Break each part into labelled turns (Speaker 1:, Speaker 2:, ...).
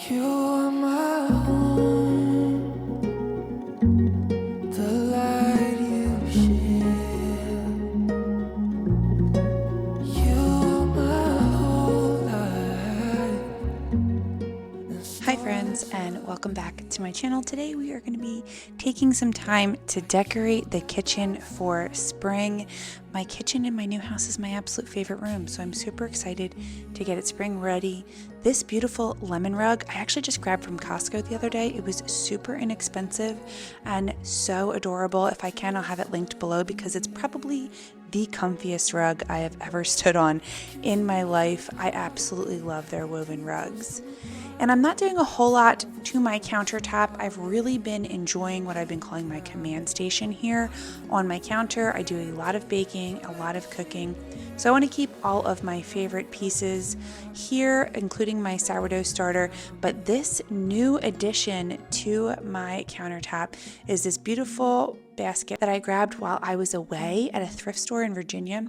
Speaker 1: You are my home, the light you share. You are my whole life.
Speaker 2: Hi friends, and welcome back to my channel. Today we are going to be taking some time to decorate the kitchen for spring. My kitchen in my new house is my absolute favorite room, so I'm super excited to get it spring ready. This beautiful lemon rug I actually just grabbed from Costco the other day. It was super inexpensive and so adorable. If I can, I'll have it linked below because it's probably the comfiest rug I have ever stood on in my life. I absolutely love their woven rugs. And I'm not doing a whole lot to my countertop. I've really been enjoying what I've been calling my command station here on my counter. I do a lot of baking, a lot of cooking. So I want to keep all of my favorite pieces here, including my sourdough starter. But this new addition to my countertop is this beautiful basket that I grabbed while I was away at a thrift store in Virginia.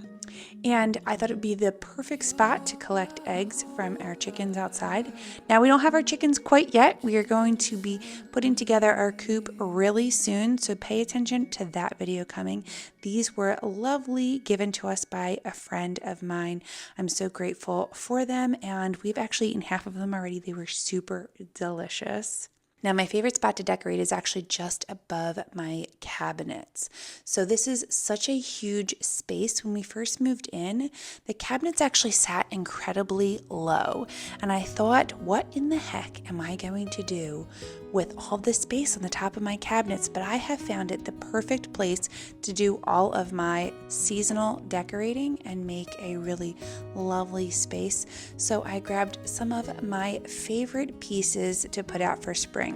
Speaker 2: And I thought it would be the perfect spot to collect eggs from our chickens outside. Now, we don't have our chickens quite yet. We are going to be putting together our coop really soon, so pay attention to that video coming. These were lovely, given to us by a friend of mine. I'm so grateful for them, and we've actually eaten half of them already. They were super delicious. Now, my favorite spot to decorate is actually just above my cabinets. So this is such a huge space. When we first moved in, the cabinets actually sat incredibly low. And I thought, what in the heck am I going to do with all this space on the top of my cabinets? But I have found it the perfect place to do all of my seasonal decorating and make a really lovely space. So I grabbed some of my favorite pieces to put out for spring.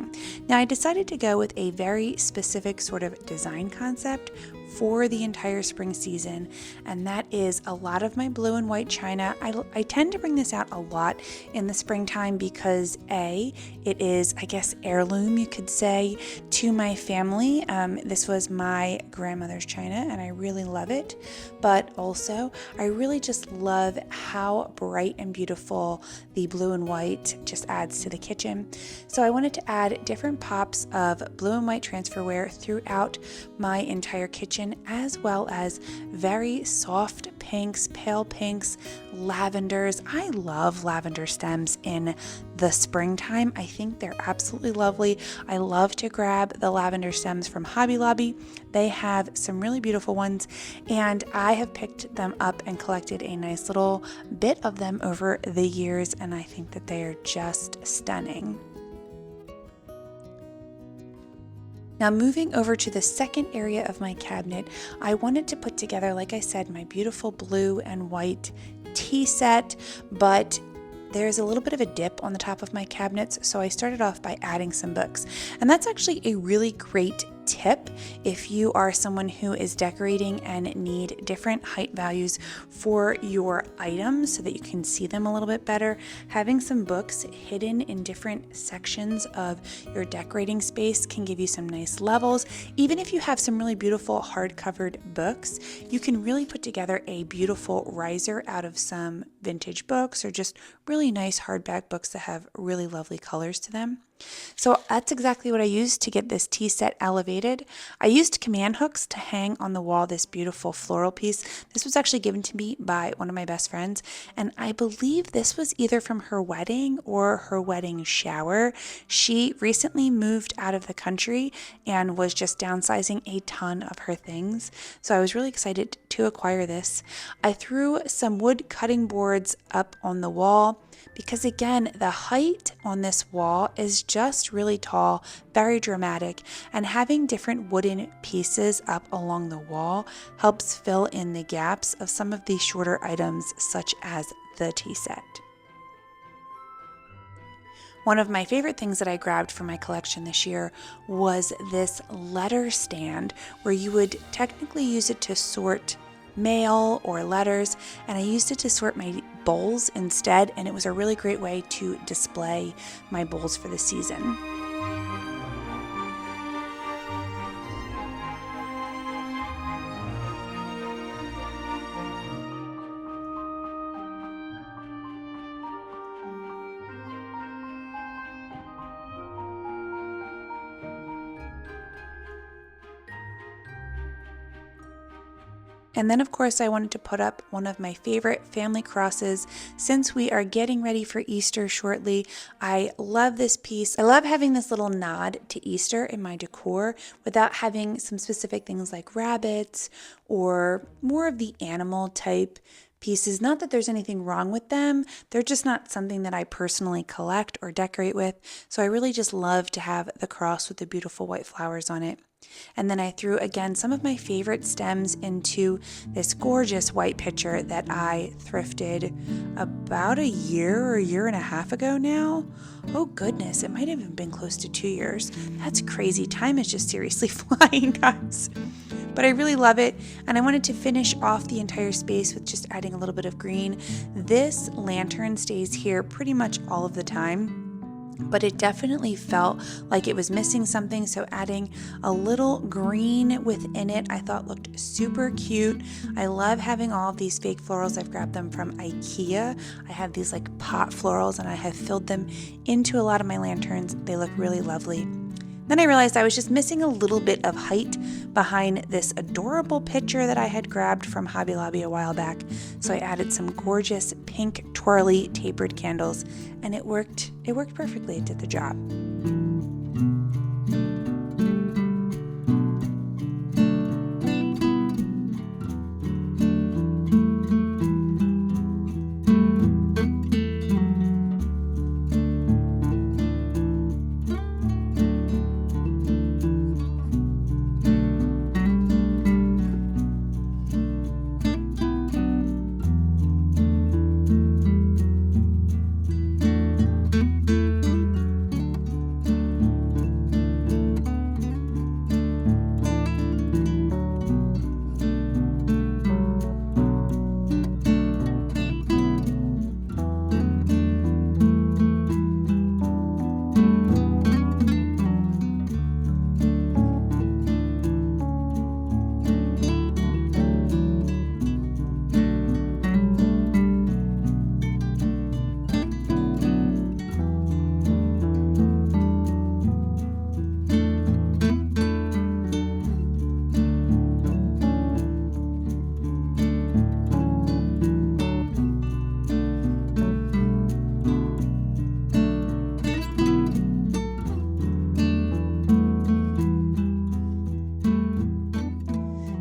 Speaker 2: Now, I decided to go with a very specific sort of design concept for the entire spring season, and that is a lot of my blue and white china. I tend to bring this out a lot in the springtime because it is, I guess, heirloom, you could say, to my family. This was my grandmother's china and I really love it, but also I really just love how bright and beautiful the blue and white just adds to the kitchen. So I wanted to add different pops of blue and white transferware throughout my entire kitchen, as well as very soft pinks, pale pinks, lavenders. I love lavender stems in the springtime. I think they're absolutely lovely. I love to grab the lavender stems from Hobby Lobby. They have some really beautiful ones, and I have picked them up and collected a nice little bit of them over the years, and I think that they are just stunning. Now, moving over to the second area of my cabinet, I wanted to put together, like I said, my beautiful blue and white tea set, but there's a little bit of a dip on the top of my cabinets, so I started off by adding some books. And that's actually a really great tip if you are someone who is decorating and need different height values for your items so that you can see them a little bit better. Having some books hidden in different sections of your decorating space can give you some nice levels. Even if you have some really beautiful hard-covered books, you can really put together a beautiful riser out of some vintage books or just really nice hardback books that have really lovely colors to them. So that's exactly what I used to get this tea set elevated. I used command hooks to hang on the wall this beautiful floral piece. This was actually given to me by one of my best friends, and I believe this was either from her wedding or her wedding shower. She recently moved out of the country and was just downsizing a ton of her things, so I was really excited to acquire this. I threw some wood cutting boards up on the wall because, again, the height on this wall is just really tall, very dramatic, and having different wooden pieces up along the wall helps fill in the gaps of some of the shorter items, such as the tea set. One of my favorite things that I grabbed for my collection this year was this letter stand where you would technically use it to sort mail or letters, and I used it to sort my bowls instead, and it was a really great way to display my bowls for the season. And then, of course, I wanted to put up one of my favorite family crosses since we are getting ready for Easter shortly. I love this piece. I love having this little nod to Easter in my decor without having some specific things like rabbits or more of the animal type pieces. Not that there's anything wrong with them, they're just not something that I personally collect or decorate with. So I really just love to have the cross with the beautiful white flowers on it. And then I threw again some of my favorite stems into this gorgeous white pitcher that I thrifted about a year or a year and a half ago now. Oh goodness, it might have even been close to 2 years. That's crazy. Time is just seriously flying, guys. But I really love it, and I wanted to finish off the entire space with just adding a little bit of green. This lantern stays here pretty much all of the time, but it definitely felt like it was missing something, so adding a little green within it I thought looked super cute. I love having all of these fake florals. I've grabbed them from IKEA. I have these like pot florals and I have filled them into a lot of my lanterns. They look really lovely. Then I realized I was just missing a little bit of height behind this adorable picture that I had grabbed from Hobby Lobby a while back. So I added some gorgeous pink twirly tapered candles, and it worked perfectly. It did the job.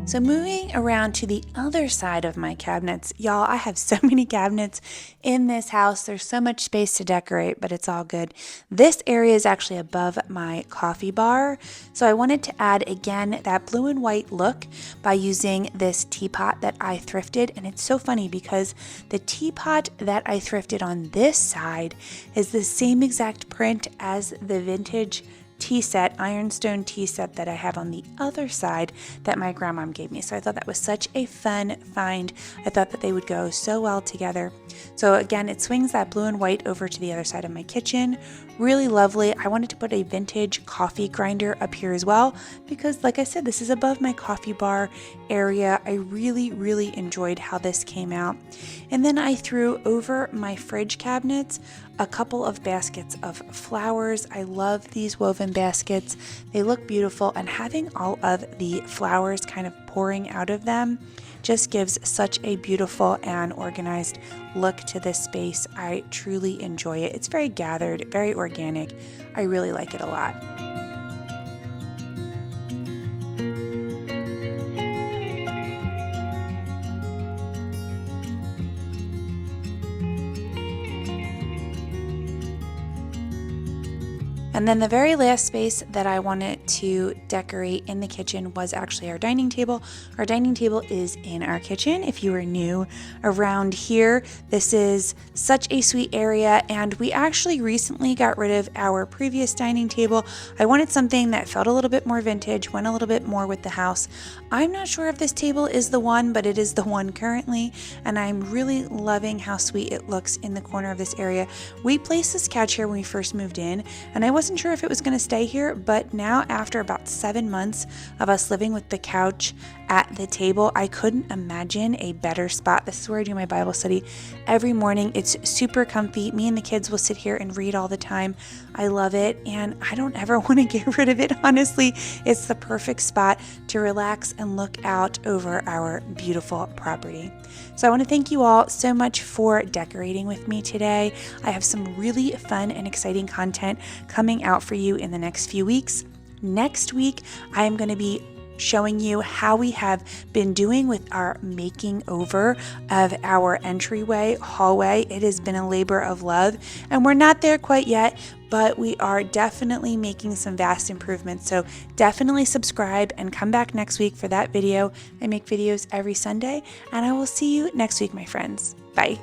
Speaker 2: So moving around to the other side of my cabinets, y'all, I have so many cabinets in this house. There's so much space to decorate, but it's all good. This area is actually above my coffee bar. So I wanted to add again that blue and white look by using this teapot that I thrifted. And it's so funny because the teapot that I thrifted on this side is the same exact print as the vintage tea set, ironstone tea set that I have on the other side that my grandmom gave me. So I thought that was such a fun find. I thought that they would go so well together. So again, it swings that blue and white over to the other side of my kitchen. Really lovely. I wanted to put a vintage coffee grinder up here as well because, like I said, this is above my coffee bar area. I really, really enjoyed how this came out. And then I threw over my fridge cabinets a couple of baskets of flowers. I love these woven baskets. They look beautiful, and having all of the flowers kind of pouring out of them just gives such a beautiful and organized look to this space. I truly enjoy it. It's very gathered, very organic. I really like it a lot. And then the very last space that I wanted to decorate in the kitchen was actually our dining table. Our dining table is in our kitchen. If you are new around here, this is such a sweet area, and we actually recently got rid of our previous dining table. I wanted something that felt a little bit more vintage, went a little bit more with the house. I'm not sure if this table is the one, but it is the one currently, and I'm really loving how sweet it looks in the corner of this area. We placed this couch here when we first moved in, and I wasn't sure if it was going to stay here, but now after about 7 months of us living with the couch at the table, I couldn't imagine a better spot. This is where I do my Bible study every morning. It's super comfy. Me and the kids will sit here and read all the time. I love it, and I don't ever want to get rid of it, honestly. It's the perfect spot to relax and look out over our beautiful property. So I want to thank you all so much for decorating with me today. I have some really fun and exciting content coming out for you in the next few weeks. Next week, I am going to be showing you how we have been doing with our making over of our entryway hallway. It has been a labor of love, and we're not there quite yet, but we are definitely making some vast improvements. So definitely subscribe and come back next week for that video. I make videos every Sunday, and I will see you next week, my friends. Bye.